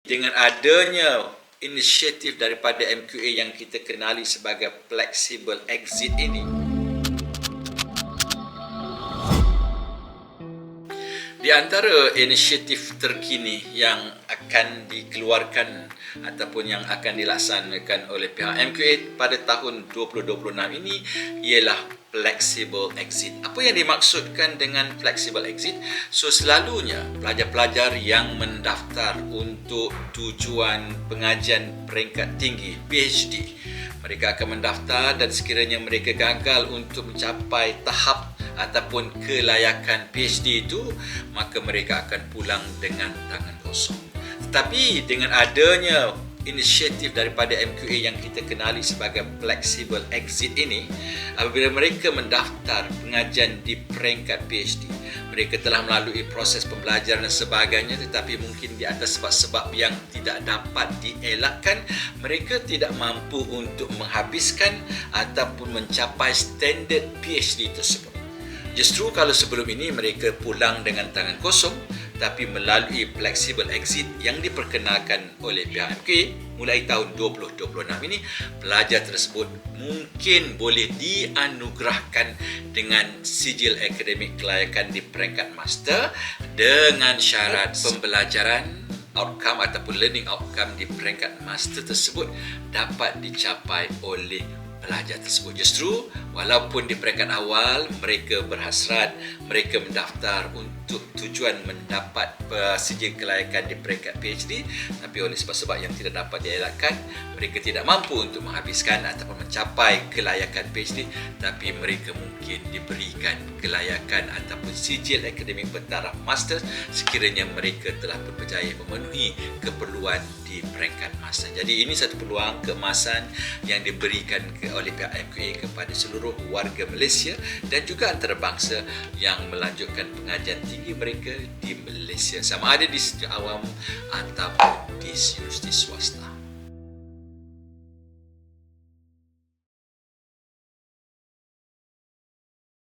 Dengan adanya inisiatif daripada MQA yang kita kenali sebagai flexible exit ini, di antara inisiatif terkini yang akan dikeluarkan ataupun yang akan dilaksanakan oleh pihak MQA pada tahun 2026 ini ialah flexible exit. Apa yang dimaksudkan dengan flexible exit? So, selalunya pelajar-pelajar yang mendaftar untuk tujuan pengajian peringkat tinggi PhD, mereka akan mendaftar dan sekiranya mereka gagal untuk mencapai tahap ataupun kelayakan PhD itu, maka mereka akan pulang dengan tangan kosong. Tetapi dengan adanya inisiatif daripada MQA yang kita kenali sebagai flexible exit ini, apabila mereka mendaftar pengajian di peringkat PhD, mereka telah melalui proses pembelajaran dan sebagainya, tetapi mungkin di atas sebab-sebab yang tidak dapat dielakkan, mereka tidak mampu untuk menghabiskan ataupun mencapai standard PhD tersebut. Justru kalau sebelum ini mereka pulang dengan tangan kosong, tapi melalui flexible exit yang diperkenalkan oleh pihak MQA mulai tahun 2026 ini, pelajar tersebut mungkin boleh dianugerahkan dengan sijil akademik kelayakan di peringkat master dengan syarat pembelajaran outcome ataupun learning outcome di peringkat master tersebut dapat dicapai oleh pelajar tersebut. Justru walaupun di peringkat awal mereka berhasrat, mereka mendaftar untuk tujuan mendapat sijil kelayakan di peringkat PhD, tapi oleh sebab-sebab yang tidak dapat dielakkan, mereka tidak mampu untuk menghabiskan ataupun mencapai kelayakan PhD, tapi mereka mungkin diberikan kelayakan ataupun sijil akademik bertaraf master sekiranya mereka telah berjaya memenuhi keperluan di peringkat master. Jadi ini satu peluang keemasan yang diberikan oleh pihak MQA kepada seluruh warga Malaysia dan juga antarabangsa yang melanjutkan pengajian tinggi mereka di Malaysia, sama ada di sejak awam ataupun di universiti swasta.